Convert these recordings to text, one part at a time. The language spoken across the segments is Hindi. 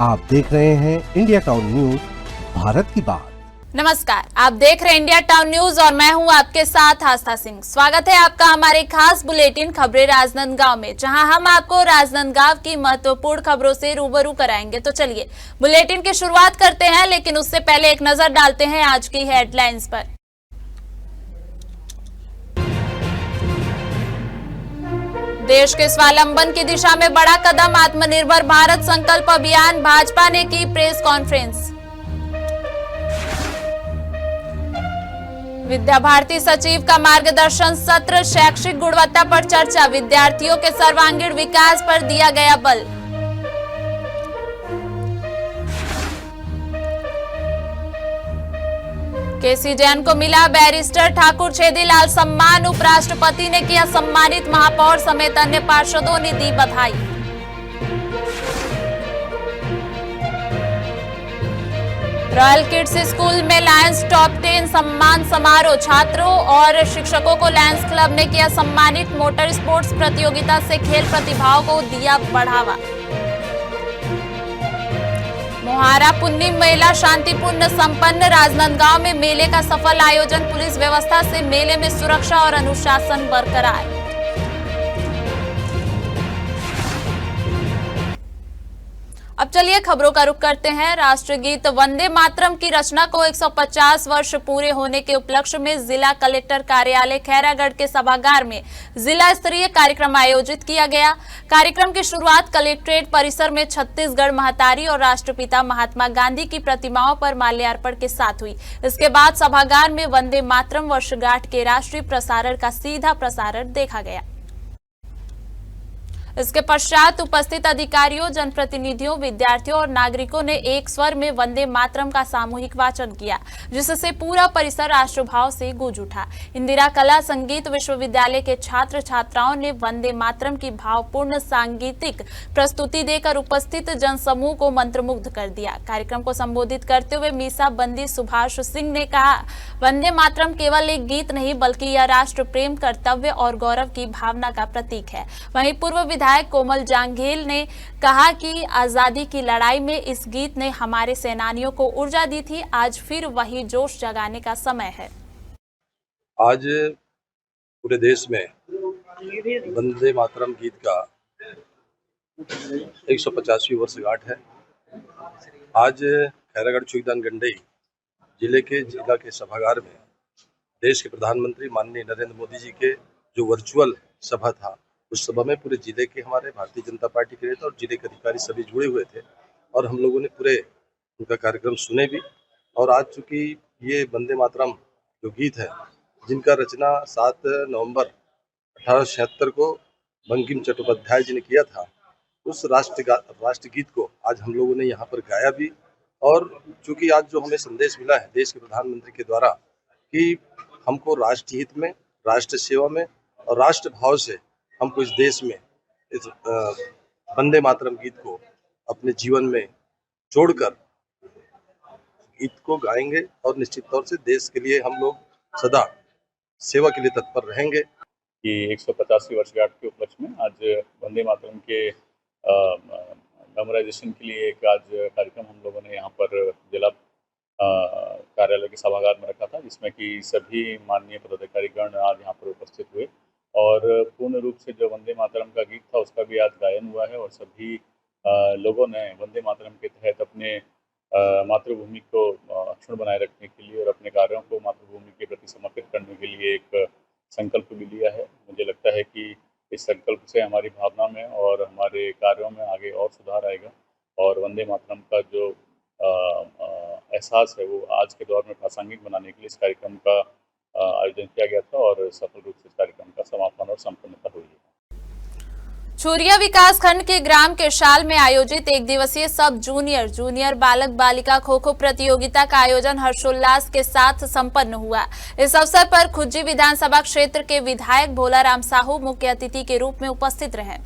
आप देख रहे हैं इंडिया टाउन न्यूज, भारत की बात। नमस्कार, आप देख रहे हैं इंडिया टाउन न्यूज और मैं हूं आपके साथ आस्था सिंह। स्वागत है आपका हमारे खास बुलेटिन खबरें राजनांदगांव में, जहां हम आपको राजनांदगांव की महत्वपूर्ण खबरों से रूबरू कराएंगे। तो चलिए बुलेटिन की शुरुआत करते हैं, लेकिन उससे पहले एक नजर डालते हैं आज की हेडलाइंस पर। देश के स्वावलंबन की दिशा में बड़ा कदम, आत्मनिर्भर भारत संकल्प अभियान, भाजपा ने की प्रेस कॉन्फ्रेंस। विद्या भारती सचिव का मार्गदर्शन सत्र, शैक्षिक गुणवत्ता पर चर्चा, विद्यार्थियों के सर्वांगीण विकास पर दिया गया बल। केसी जैन को मिला बैरिस्टर ठाकुर छेदीलाल सम्मान, उपराष्ट्रपति ने किया सम्मानित, महापौर समेत अन्य पार्षदों ने दी बधाई। रॉयल किड्स स्कूल में लायंस टॉप 10 सम्मान समारोह, छात्रों और शिक्षकों को लायंस क्लब ने किया सम्मानित, मोटर स्पोर्ट्स प्रतियोगिता से खेल प्रतिभाओं को दिया बढ़ावा। मोहारा पुन्नी मेला शांतिपूर्ण संपन्न, राजनांदगांव में मेले का सफल आयोजन, पुलिस व्यवस्था से मेले में सुरक्षा और अनुशासन बरकरार। अब चलिए खबरों का रुख करते हैं। राष्ट्रगीत वंदे मातरम की रचना को 150 वर्ष पूरे होने के उपलक्ष्य में जिला कलेक्टर कार्यालय खैरागढ़ के सभागार में जिला स्तरीय कार्यक्रम आयोजित किया गया। कार्यक्रम की शुरुआत कलेक्ट्रेट परिसर में छत्तीसगढ़ महतारी और राष्ट्रपिता महात्मा गांधी की प्रतिमाओं पर माल्यार्पण के साथ हुई। इसके बाद सभागार में वंदे मातरम वर्षगांठ के राष्ट्रीय प्रसारण का सीधा प्रसारण देखा गया। इसके पश्चात उपस्थित अधिकारियों, जनप्रतिनिधियों, विद्यार्थियों और नागरिकों ने एक स्वर में वंदे मातरम का सामूहिक वाचन किया, जिससे पूरा परिसर राष्ट्रभाव से गूंज उठा। इंदिरा कला संगीत विश्वविद्यालय के छात्र छात्राओं ने वंदे मातरम की भावपूर्ण सांगीतिक प्रस्तुति देकर उपस्थित जनसमूह को मंत्रमुग्ध कर दिया। कार्यक्रम को संबोधित करते हुए मीसा बंदी सुभाष सिंह ने कहा, वंदे मातरम केवल एक गीत नहीं बल्कि यह राष्ट्र प्रेम, कर्तव्य और गौरव की भावना का प्रतीक है। वहीं पूर्व विधायक कोमल जांघेल ने कहा कि आजादी की लड़ाई में इस गीत ने हमारे सेनानियों को ऊर्जा दी थी। आज फिर वही जोश जगाने का समय है। आज पूरे देश में वंदे मातरम गीत का 150वीं वर्षगांठ है। आज खैरागढ़ चुईदान गंडई जिले के सभागार में देश के प्रधानमंत्री माननीय नरेंद्र मोदी जी के जो वर्चुअल सभा था, उस सभा में पूरे जिले के हमारे भारतीय जनता पार्टी के नेता और जिले के अधिकारी सभी जुड़े हुए थे और हम लोगों ने पूरे उनका कार्यक्रम सुने भी। और आज चूंकि ये वंदे मातरम जो गीत है, जिनका रचना 7 नवंबर 1876 को बंकिम चट्टोपाध्याय जी ने किया था, उस राष्ट्रगीत को आज हम लोगों ने यहाँ पर गाया भी। और चूंकि आज जो हमें संदेश मिला है देश के प्रधानमंत्री के द्वारा कि हमको राष्ट्र हित में, राष्ट्र सेवा में और राष्ट्र भाव से हमको इस देश में इस वंदे मातरम गीत को अपने जीवन में जोड़कर गीत को गाएंगे और निश्चित तौर से देश के लिए हम लोग सदा सेवा के लिए तत्पर रहेंगे। कि 150वीं वर्षगांठ के उपलक्ष्य में आज वंदे मातरम के मेमोराइजेशन के लिए एक आज कार्यक्रम हम लोगों ने यहाँ पर जिला कार्यालय के सभागार में रखा था, जिसमें कि सभी माननीय पदाधिकारीगण आज यहाँ पर उपस्थित हुए और पूर्ण रूप से जो वंदे मातरम का गीत था उसका भी आज गायन हुआ है। और सभी लोगों ने वंदे मातरम के तहत अपने मातृभूमि को अक्षुण्ण बनाए रखने के लिए और अपने कार्यों को मातृभूमि के प्रति समर्पित करने के लिए एक संकल्प भी लिया है। मुझे लगता है कि इस संकल्प से हमारी भावना में और हमारे कार्यों में आगे और सुधार आएगा और वंदे मातरम का जो एहसास है वो आज के दौर में प्रासंगिक बनाने के लिए इस कार्यक्रम का आयोजन किया गया था और सफल रूप से इस कार्यक्रम का समापन और संपन्नता हुई है। चूरिया विकास खंड के ग्राम केशाल में आयोजित एक दिवसीय सब जूनियर बालक बालिका खो खो प्रतियोगिता का आयोजन हर्षोल्लास के साथ संपन्न हुआ। इस अवसर पर खुज्जी विधानसभा क्षेत्र के विधायक भोलाराम साहू मुख्य अतिथि के रूप में उपस्थित रहे।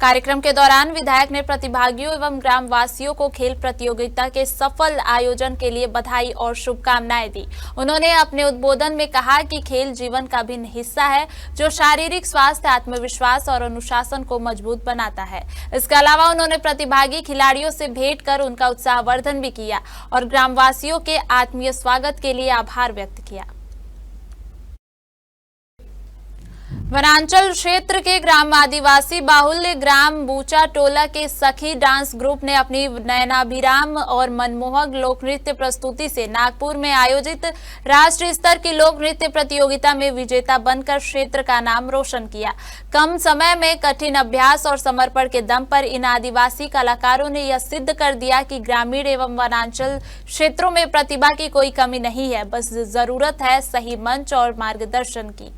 कार्यक्रम के दौरान विधायक ने प्रतिभागियों एवं ग्रामवासियों को खेल प्रतियोगिता के सफल आयोजन के लिए बधाई और शुभकामनाएं दी। उन्होंने अपने उद्बोधन में कहा कि खेल जीवन का अभिन्न हिस्सा है जो शारीरिक स्वास्थ्य, आत्मविश्वास और अनुशासन को मजबूत बनाता है। इसके अलावा उन्होंने प्रतिभागी खिलाड़ियों से भेंट कर उनका उत्साहवर्धन भी किया और ग्रामवासियों के आत्मीय स्वागत के लिए आभार व्यक्त किया। वनांचल क्षेत्र के ग्राम आदिवासी बाहुल्य ग्राम बूचा टोला के सखी डांस ग्रुप ने अपनी नयनाभिराम और मनमोहक लोक नृत्य प्रस्तुति से नागपुर में आयोजित राष्ट्रीय स्तर की लोक नृत्य प्रतियोगिता में विजेता बनकर क्षेत्र का नाम रोशन किया। कम समय में कठिन अभ्यास और समर्पण के दम पर इन आदिवासी कलाकारों ने यह सिद्ध कर दिया कि ग्रामीण एवं वनांचल क्षेत्रों में प्रतिभा की कोई कमी नहीं है, बस जरूरत है सही मंच और मार्गदर्शन की।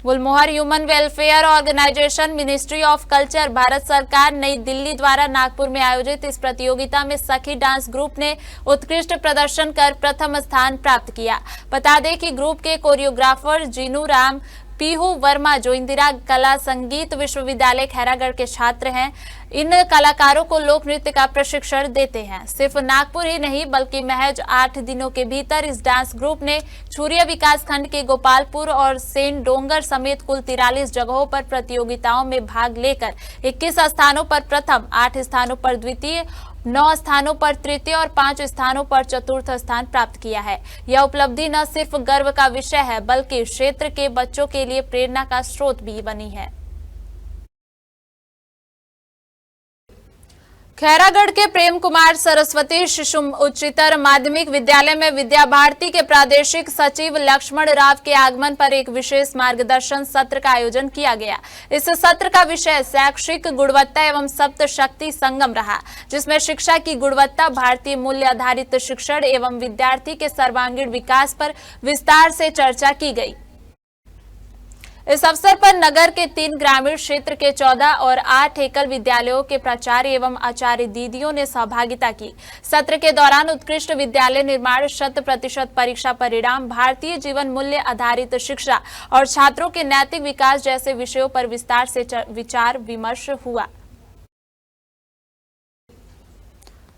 Gulmohar human welfare organisation, ministry of culture, Bharat सरकार, नई दिल्ली द्वारा नागपुर में आयोजित इस प्रतियोगिता में सखी डांस ग्रुप ने उत्कृष्ट प्रदर्शन कर प्रथम स्थान प्राप्त किया। बता दें कि ग्रुप के कोरियोग्राफर जीनू राम पीहू वर्मा, जो इंदिरा कला संगीत विश्वविद्यालय खैरागढ़ के छात्र हैं, इन कलाकारों को लोक नृत्य का प्रशिक्षण देते हैं। सिर्फ नागपुर ही नहीं बल्कि महज 8 दिनों के भीतर इस डांस ग्रुप ने छुरिया विकास खंड के गोपालपुर और सेन डोंगर समेत कुल 43 जगहों पर प्रतियोगिताओं में भाग लेकर 21 स्थानों पर प्रथम, 8 स्थानों पर द्वितीय, 9 स्थानों पर तृतीय और 5 स्थानों पर चतुर्थ स्थान प्राप्त किया है। यह उपलब्धि न सिर्फ गर्व का विषय है बल्कि क्षेत्र के बच्चों के लिए प्रेरणा का स्रोत भी बनी है। खैरागढ़ के प्रेम कुमार सरस्वती शिशु उच्चतर माध्यमिक विद्यालय में विद्या भारती के प्रादेशिक सचिव लक्ष्मण राव के आगमन पर एक विशेष मार्गदर्शन सत्र का आयोजन किया गया। इस सत्र का विषय शैक्षिक गुणवत्ता एवं सप्त शक्ति संगम रहा, जिसमें शिक्षा की गुणवत्ता, भारतीय मूल्य आधारित शिक्षण एवं विद्यार्थी के सर्वांगीण विकास पर विस्तार से चर्चा की गई। इस अवसर पर नगर के 3 ग्रामीण क्षेत्र के 14 और 8 एकल विद्यालयों के प्राचार्य एवं आचार्य दीदियों ने सहभागिता की। सत्र के दौरान उत्कृष्ट विद्यालय निर्माण, 100% परीक्षा परिणाम, भारतीय जीवन मूल्य आधारित शिक्षा और छात्रों के नैतिक विकास जैसे विषयों पर विस्तार से विचार विमर्श हुआ।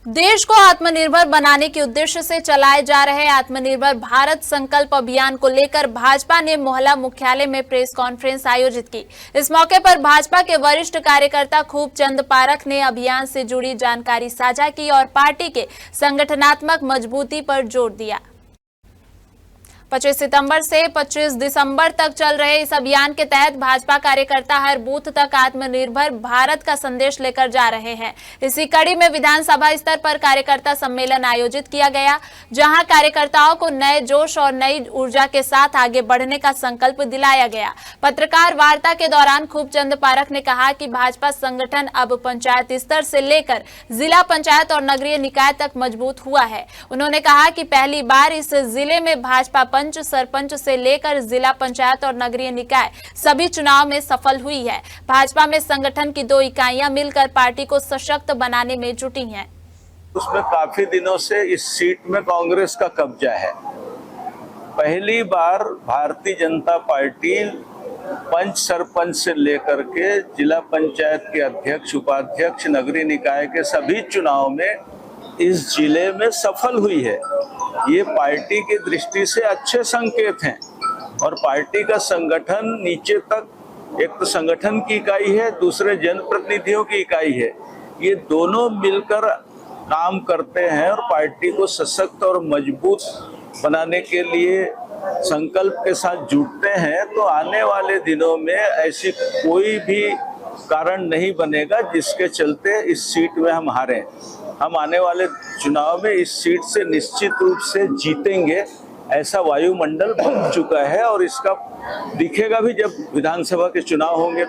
देश को आत्मनिर्भर बनाने के उद्देश्य से चलाए जा रहे आत्मनिर्भर भारत संकल्प अभियान को लेकर भाजपा ने मोहल्ला मुख्यालय में प्रेस कॉन्फ्रेंस आयोजित की। इस मौके पर भाजपा के वरिष्ठ कार्यकर्ता खूब चंद पारख ने अभियान से जुड़ी जानकारी साझा की और पार्टी के संगठनात्मक मजबूती पर जोर दिया। 25 सितंबर से 25 दिसंबर तक चल रहे इस अभियान के तहत भाजपा कार्यकर्ता हर बूथ तक आत्मनिर्भर भारत का संदेश लेकर जा रहे हैं। इसी कड़ी में विधानसभा स्तर पर कार्यकर्ता सम्मेलन आयोजित किया गया, जहां कार्यकर्ताओं को नए जोश और नई ऊर्जा के साथ आगे बढ़ने का संकल्प दिलाया गया। पत्रकार वार्ता के दौरान खूबचंद पारख ने कहा कि भाजपा संगठन अब पंचायत स्तर से लेकर जिला पंचायत और नगरीय निकाय तक मजबूत हुआ है। उन्होंने कहा कि पहली बार इस जिले में भाजपा पंच, सरपंच से लेकर जिला पंचायत और नगरीय निकाय सभी चुनाव में सफल हुई है। भाजपा में संगठन की 2 इकाइयां मिलकर पार्टी को सशक्त बनाने में जुटी हैं। उसमें काफी दिनों से इस सीट में कांग्रेस का कब्जा है। पहली बार भारतीय जनता पार्टी पंच, सरपंच से लेकर के जिला पंचायत के अध्यक्ष, उपाध्यक्ष, नगरीय निकाय के सभी चुनाव में इस जिले में सफल हुई है। ये पार्टी की दृष्टि से अच्छे संकेत हैं और पार्टी का संगठन नीचे तक, एक तो संगठन की इकाई है, दूसरे जनप्रतिनिधियों की इकाई है, ये दोनों मिलकर काम करते हैं और पार्टी को सशक्त और मजबूत बनाने के लिए संकल्प के साथ जुटते हैं। तो आने वाले दिनों में ऐसी कोई भी कारण नहीं बनेगा जिसके चलते इस सीट में हम हारें। हम आने वाले चुनाव में इस सीट से निश्चित रूप से जीतेंगे, ऐसा वायुमंडल बन चुका है और इसका दिखेगा भी जब विधानसभा के चुनाव होंगे।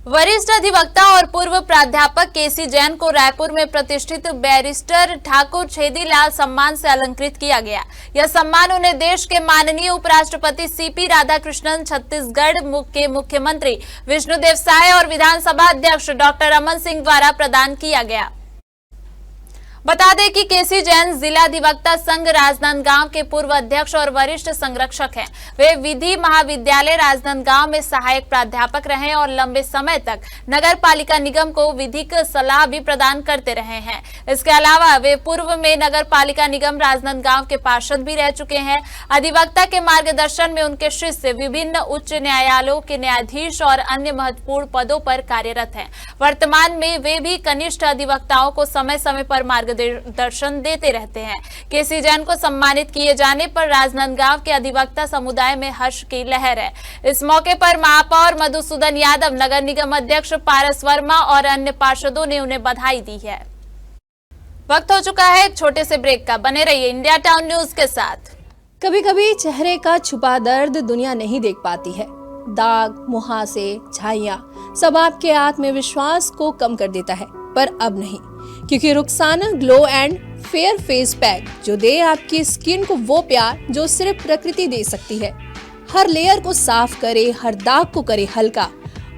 वरिष्ठ अधिवक्ता और पूर्व प्राध्यापक केसी जैन को रायपुर में प्रतिष्ठित बैरिस्टर ठाकुर छेदीलाल सम्मान से अलंकृत किया गया। यह सम्मान उन्हें देश के माननीय उपराष्ट्रपति सीपी राधाकृष्णन, छत्तीसगढ़ के मुख्यमंत्री विष्णुदेव साय और विधानसभा अध्यक्ष डॉक्टर रमन सिंह द्वारा प्रदान किया गया। बता दें कि केसी जैन जिला अधिवक्ता संघ राजनांदगांव के पूर्व अध्यक्ष और वरिष्ठ संरक्षक हैं। वे विधि महाविद्यालय राजनांदगांव में सहायक प्राध्यापक रहे और लंबे समय तक नगर पालिका निगम को विधिक सलाह भी प्रदान करते रहे हैं। इसके अलावा वे पूर्व में नगर पालिका निगम राजनांदगांव के पार्षद भी रह चुके हैं। अधिवक्ता के मार्गदर्शन में उनके शिष्य विभिन्न उच्च न्यायालयों के न्यायाधीश और अन्य महत्वपूर्ण पदों पर कार्यरत हैं। वर्तमान में वे भी कनिष्ठ अधिवक्ताओं को समय समय पर मार्गदर्शन देते रहते हैं। केसी जैन को सम्मानित किए जाने पर राजनांदगांव के अधिवक्ता समुदाय में हर्ष की लहर है। इस मौके पर महापौर मधुसूदन यादव, नगर निगम अध्यक्ष पारस वर्मा और अन्य पार्षदों ने उन्हें बधाई दी है। वक्त हो चुका है एक छोटे से ब्रेक का। बने रहिए इंडिया टाउन न्यूज के साथ। कभी कभी चेहरे का छुपा दर्द दुनिया नहीं देख पाती है। दाग, मुहासे, झाइयां सब आपके आत्मविश्वास को कम कर देता है, पर अब नहीं, क्योंकि Rukhsana glow and fair face pack जो दे आपकी स्किन को वो प्यार जो सिर्फ प्रकृति दे सकती है। हर लेयर को साफ करे, हर दाग को करे हल्का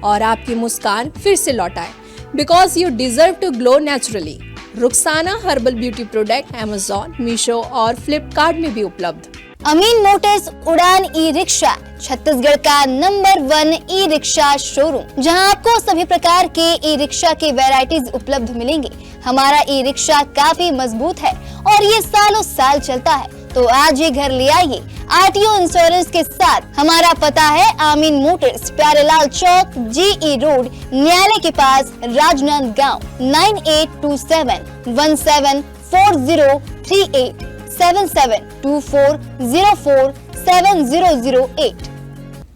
और आपकी मुस्कान फिर से लौटाए। Because you deserve to glow naturally. Rukhsana herbal beauty product Amazon, Meesho और फ्लिपकार्ट में भी उपलब्ध। अमीन मोटर्स उड़ान ई रिक्शा छत्तीसगढ़ का नंबर 1 ई रिक्शा शोरूम, जहां आपको सभी प्रकार के ई रिक्शा के वैरायटीज उपलब्ध मिलेंगे। हमारा ई रिक्शा काफी मजबूत है और ये सालों साल चलता है, तो आज ही घर ले आइए आरटीओ इंश्योरेंस के साथ। हमारा पता है अमीन मोटर्स, प्यारेलाल चौक, जीई रोड, न्यायालय के पास, राजनांदगांव। 9827174038 7724047008।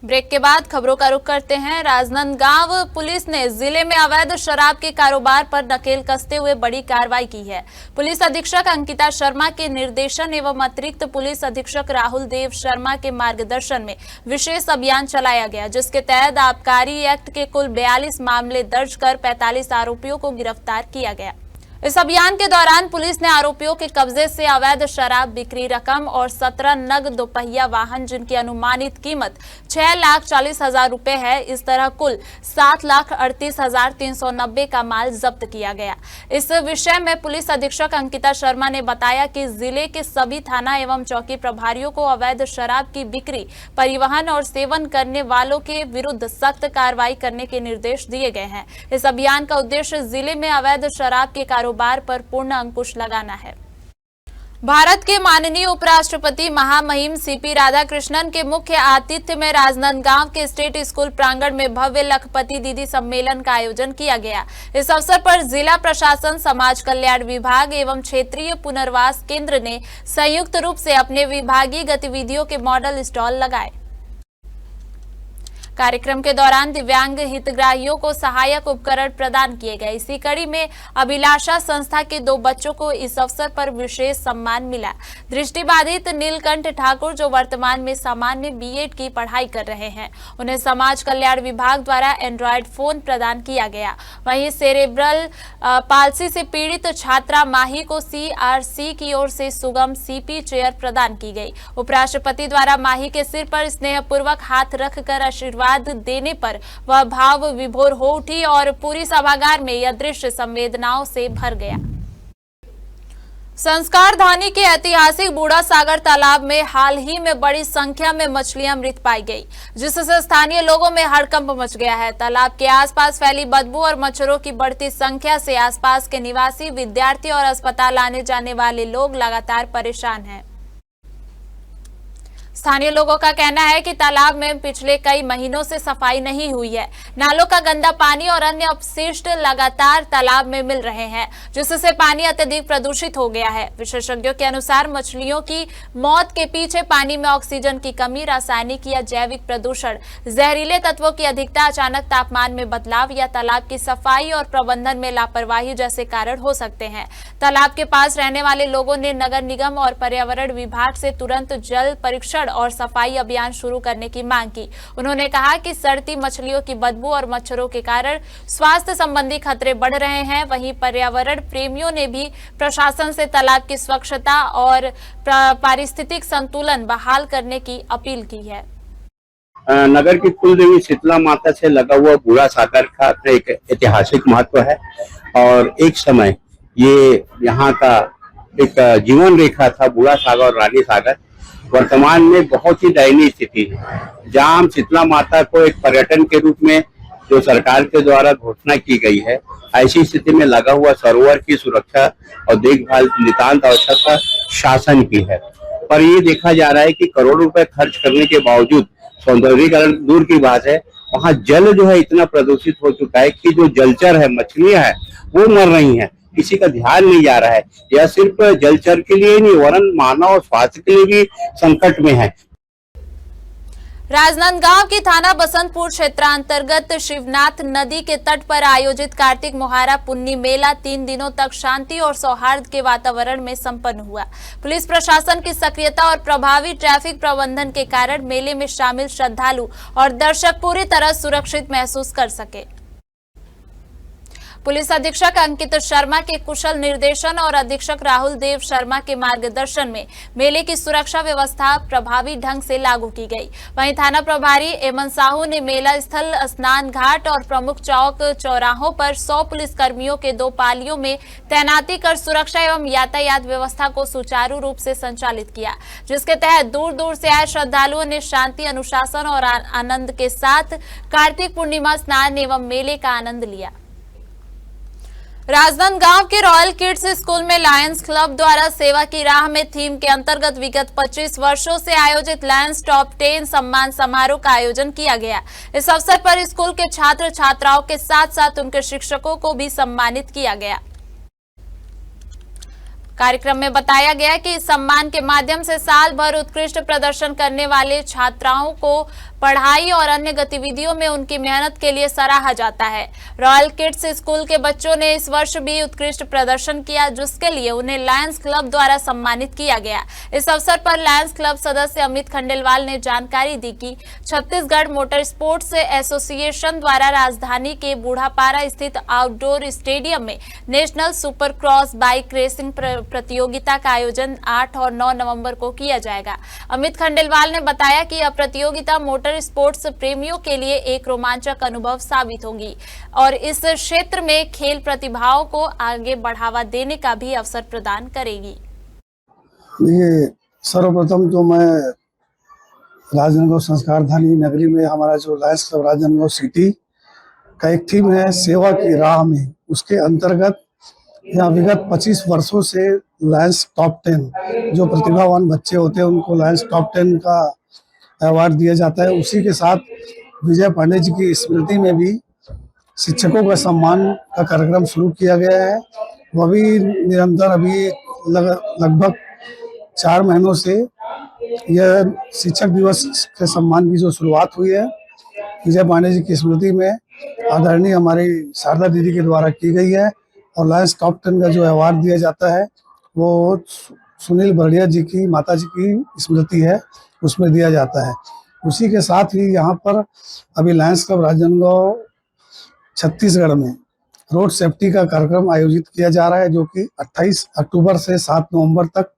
ब्रेक के बाद खबरों का रुख करते हैं। राजनांदगांव पुलिस ने जिले में अवैध शराब के कारोबार पर नकेल कसते हुए बड़ी कार्रवाई की है। पुलिस अधीक्षक अंकिता शर्मा के निर्देशन एवं अतिरिक्त पुलिस अधीक्षक राहुल देव शर्मा के मार्गदर्शन में विशेष अभियान चलाया गया, जिसके तहत आबकारी एक्ट के कुल 42 मामले दर्ज कर 45 आरोपियों को गिरफ्तार किया गया। इस अभियान के दौरान पुलिस ने आरोपियों के कब्जे से अवैध शराब बिक्री रकम और 17 नग दोपहिया वाहन जिनकी अनुमानित कीमत 6,40,000 रुपए है, इस तरह कुल 7,38,390 का माल जब्त किया गया। इस विषय में पुलिस अधीक्षक अंकिता शर्मा ने बताया कि जिले के सभी थाना एवं चौकी प्रभारियों को अवैध शराब की बिक्री, परिवहन और सेवन करने वालों के विरुद्ध सख्त कार्रवाई करने के निर्देश दिए गए हैं। इस अभियान का उद्देश्य जिले में अवैध शराब के कारोबार पर पूर्ण अंकुश लगाना है। भारत के माननीय उपराष्ट्रपति महामहिम सीपी राधाकृष्णन के मुख्य आतिथ्य में राजनांदगांव के स्टेट स्कूल प्रांगण में भव्य लखपति दीदी सम्मेलन का आयोजन किया गया। इस अवसर पर जिला प्रशासन, समाज कल्याण विभाग एवं क्षेत्रीय पुनर्वास केंद्र ने संयुक्त रूप से अपने विभागीय गतिविधियों के मॉडल स्टॉल लगाए। कार्यक्रम के दौरान दिव्यांग हितग्राहियों को सहायक उपकरण प्रदान किए गए। इसी कड़ी में अभिलाषा संस्था के 2 बच्चों को इस अवसर पर विशेष सम्मान मिला। दृष्टिबाधित नीलकंठ ठाकुर, जो वर्तमान में सामान्य बीएड की पढ़ाई कर रहे हैं, उन्हें समाज कल्याण विभाग द्वारा एंड्रॉयड फोन प्रदान किया गया। वहीं सेरेब्रल पाल्सी से पीड़ित छात्रा माही को सीआरसी की ओर से सुगम सीपी चेयर प्रदान की गई। उपराष्ट्रपति द्वारा माही के सिर पर स्नेहपूर्वक हाथ रखकर आशीर्वाद देने पर वह भाव विभोर हो उठी और पूरी सभागार में यह दृश्य संवेदनाओं से भर गया। संस्कार धानी के ऐतिहासिक बूढ़ा सागर तालाब में हाल ही में बड़ी संख्या में मछलियां मृत पाई गई, जिससे स्थानीय लोगों में हड़कंप मच गया है। तालाब के आसपास फैली बदबू और मच्छरों की बढ़ती संख्या से आसपास के निवासी, विद्यार्थी और अस्पताल आने जाने वाले लोग लगातार परेशान हैं। स्थानीय लोगों का कहना है कि तालाब में पिछले कई महीनों से सफाई नहीं हुई है। नालों का गंदा पानी और अन्य अपशिष्ट लगातार तालाब में मिल रहे हैं, जिससे पानी अत्यधिक प्रदूषित हो गया है। विशेषज्ञों के अनुसार मछलियों की मौत के पीछे पानी में ऑक्सीजन की कमी, रासायनिक या जैविक प्रदूषण, जहरीले तत्वों की अधिकता, अचानक तापमान में बदलाव या तालाब की सफाई और प्रबंधन में लापरवाही जैसे कारण हो सकते हैं। तालाब के पास रहने वाले लोगों ने नगर निगम और पर्यावरण विभाग से तुरंत जल परीक्षण और सफाई अभियान शुरू करने की मांग की। उन्होंने कहा कि सड़ती मछलियों की बदबू और मच्छरों के कारण स्वास्थ्य संबंधी खतरे बढ़ रहे हैं। वहीं पर्यावरण प्रेमियों ने भी प्रशासन से तालाब की स्वच्छता और पारिस्थितिक संतुलन बहाल करने की अपील की है। नगर की कुलदेवी शीतला माता से लगा हुआ बूढ़ा सागर का एक ऐतिहासिक महत्व है और एक समय ये यहाँ का एक जीवन रेखा था, बूढ़ा सागर और रानी सागर। वर्तमान में बहुत ही दयनीय स्थिति है, जहाँ हम शीतला माता को एक पर्यटन के रूप में जो सरकार के द्वारा घोषणा की गई है, ऐसी स्थिति में लगा हुआ सरोवर की सुरक्षा और देखभाल नितांत आवश्यकता शासन की है। पर ये देखा जा रहा है कि करोड़ों रुपए खर्च करने के बावजूद सौंदर्यीकरण दूर की बात है, वहाँ जल जो है इतना प्रदूषित हो चुका है कि जो जलचर है, मछलियां हैं, वो मर रही हैं। किसी का ध्यान नहीं जा रहा है। यह सिर्फ जलचर के लिए नहीं, वरन मानव स्वास्थ्य के लिए भी संकट में है। राजनांदगांव की थाना बसंतपुर क्षेत्रांतर्गत शिवनाथ नदी के तट पर आयोजित कार्तिक मोहारा पुन्नी मेला 3 दिनों तक शांति और सौहार्द के वातावरण में संपन्न हुआ। पुलिस प्रशासन की सक्रियता और प्रभावी ट्रैफिक प्रबंधन के कारण मेले में शामिल श्रद्धालु और दर्शक पूरी तरह सुरक्षित महसूस कर सके। पुलिस अधीक्षक अंकित शर्मा के कुशल निर्देशन और अधीक्षक राहुल देव शर्मा के मार्गदर्शन में मेले की सुरक्षा व्यवस्था प्रभावी ढंग से लागू की गई। वहीं थाना प्रभारी एमन साहू ने मेला स्थल, स्नान घाट और प्रमुख चौक चौराहों पर 100 पुलिस कर्मियों के 2 पालियों में तैनाती कर सुरक्षा एवं यातायात व्यवस्था को सुचारू रूप से संचालित किया, जिसके तहत दूर दूर से आए श्रद्धालुओं ने शांति, अनुशासन और आनंद के साथ कार्तिक पूर्णिमा स्नान एवं मेले का आनंद लिया। राजनांदगांव के रॉयल किड्स स्कूल में लायंस क्लब द्वारा सेवा की राह में थीम के अंतर्गत विगत 25 वर्षों से आयोजित लायंस टॉप 10 सम्मान समारोह का आयोजन किया गया। इस अवसर पर स्कूल के छात्र छात्राओं के साथ साथ उनके शिक्षकों को भी सम्मानित किया गया। कार्यक्रम में बताया गया कि इस सम्मान के माध्यम से साल भर उत्कृष्ट प्रदर्शन करने वाले छात्राओं को पढ़ाई और अन्य गतिविधियों में उनकी मेहनत के लिए सराहा जाता है। रॉयल किड्स स्कूल के बच्चों ने इस वर्ष भी उत्कृष्ट प्रदर्शन किया, जिसके लिए उन्हें लायंस क्लब द्वारा सम्मानित किया गया। इस अवसर पर लायंस क्लब सदस्य अमित खंडेलवाल ने जानकारी दी कि छत्तीसगढ़ मोटर स्पोर्ट्स एसोसिएशन द्वारा राजधानी के बूढ़ापारा स्थित आउटडोर स्टेडियम में national super cross bike racing प्रतियोगिता का आयोजन 8 और 9 नवंबर को किया जाएगा। अमित खंडेलवाल ने बताया कि यह प्रतियोगिता मोटर स्पोर्ट्स प्रेमियों के लिए एक रोमांचक अनुभव साबित होगी और इस क्षेत्र में खेल प्रतिभाओं को आगे बढ़ावा देने का भी अवसर प्रदान करेगी। देखिए, सर्वप्रथम तो मैं राजनांदगांव संस्कारधानी नगरी में हमारा जो लायंस क्लब राजनांदगांव सिटी का एक थीम है सेवा की राह में, उसके अंतर्गत यहाँ विगत 25 वर्षों से लायंस टॉप 10 जो प्रतिभावान बच्चे होते हैं उनको लायंस टॉप 10 का अवार्ड दिया जाता है। उसी के साथ विजय पांडे जी की स्मृति में भी शिक्षकों का सम्मान का कार्यक्रम शुरू किया गया है। वह भी निरंतर अभी लगभग 4 महीनों से यह शिक्षक दिवस के सम्मान की जो शुरुआत हुई है विजय पांडे जी की स्मृति में आदरणीय हमारी शारदा दीदी के द्वारा की गई है और लायंस टॉप 10 का जो अवार्ड दिया जाता है वो सुनील बरड़िया जी की माता जी की स्मृति है, उसमें दिया जाता है। उसी के साथ ही यहाँ पर अभी लायंस क्लब राजनांदगांव छत्तीसगढ़ में रोड सेफ्टी का कार्यक्रम आयोजित किया जा रहा है, जो कि 28 अक्टूबर से 7 नवंबर तक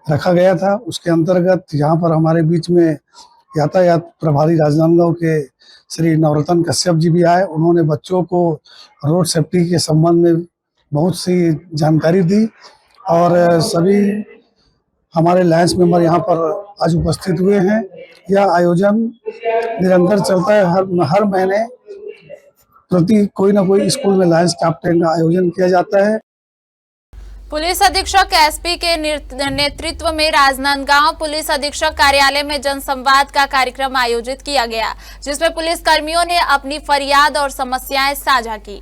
रखा गया था। उसके अंतर्गत यहाँ पर हमारे बीच में यातायात प्रभारी राजनांदगांव के श्री नवरत्न कश्यप जी भी आए। उन्होंने बच्चों को रोड सेफ्टी के संबंध में बहुत सी जानकारी दी और सभी हमारे लायंस मेंबर यहाँ पर आज उपस्थित हुए हैं। यह आयोजन निरंतर चलता है, हर महीने प्रति कोई ना कोई स्कूल में लायंस टॉप 10 का आयोजन किया जाता है। पुलिस अधीक्षक एसपी के नेतृत्व में राजनांदगांव पुलिस अधीक्षक कार्यालय में जनसंवाद का कार्यक्रम आयोजित किया गया, जिसमें पुलिस कर्मियों ने अपनी फरियाद और समस्याएं साझा की।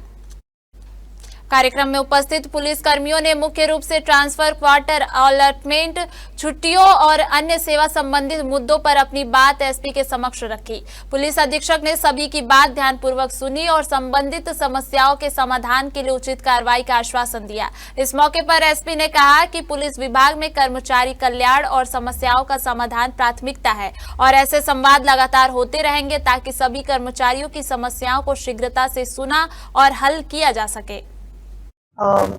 कार्यक्रम में उपस्थित पुलिस कर्मियों ने मुख्य रूप से ट्रांसफर, क्वार्टर, अलॉटमेंट, छुट्टियों और अन्य सेवा संबंधित मुद्दों पर अपनी बात एसपी के समक्ष रखी। पुलिस अधीक्षक ने सभी की बात ध्यानपूर्वक सुनी और संबंधित समस्याओं के समाधान के लिए उचित कार्रवाई का आश्वासन दिया। इस मौके पर एसपी ने कहा कि पुलिस विभाग में कर्मचारी कल्याण और समस्याओं का समाधान प्राथमिकता है और ऐसे संवाद लगातार होते रहेंगे ताकि सभी कर्मचारियों की समस्याओं को शीघ्रता से सुना और हल किया जा सके।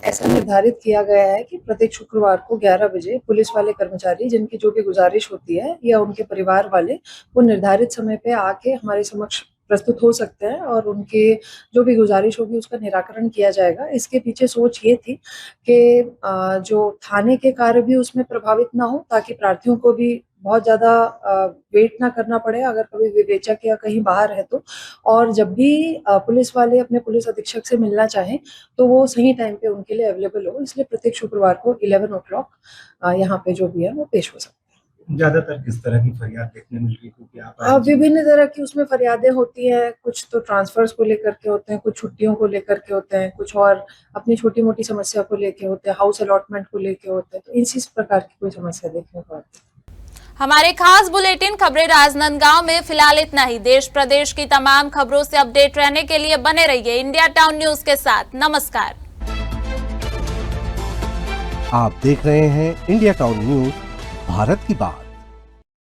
ऐसा निर्धारित किया गया है कि प्रत्येक शुक्रवार को 11 बजे पुलिस वाले कर्मचारी जिनकी जो भी गुजारिश होती है या उनके परिवार वाले वो निर्धारित समय पे आके हमारे समक्ष प्रस्तुत हो सकते हैं और उनके जो भी गुजारिश होगी उसका निराकरण किया जाएगा। इसके पीछे सोच ये थी कि जो थाने के कार्य भी उसमें प्रभावित ना हो, ताकि प्रार्थियों को भी बहुत ज़्यादा वेट ना करना पड़े अगर कभी विवेचक या कहीं बाहर है तो। और जब भी पुलिस वाले अपने पुलिस अधीक्षक से मिलना चाहें तो वो सही टाइम पे उनके लिए अवेलेबल हो, इसलिए प्रत्येक शुक्रवार को 11 o'clock यहाँ पे जो भी है वो पेश हो सकते हैं। ज्यादातर किस तरह की फरियाद देखने मिल रही, क्योंकि आप विभिन्न तरह की उसमें फरियादें होती हैं, कुछ तो ट्रांसफर्स को लेकर के होते हैं, कुछ छुट्टियों को लेकर के होते हैं, कुछ और अपनी छोटी मोटी समस्या को लेके होते हैं, हाउस अलॉटमेंट को लेके होते हैं, तो इसी प्रकार की कोई समस्या देखने को आती है। हमारे खास बुलेटिन खबरें राजनांदगांव में फिलहाल इतना ही। देश प्रदेश की तमाम खबरों से अपडेट रहने के लिए बने रहिए इंडिया टाउन न्यूज के साथ। नमस्कार। आप देख रहे हैं इंडिया टाउन न्यूज, भारत की बात।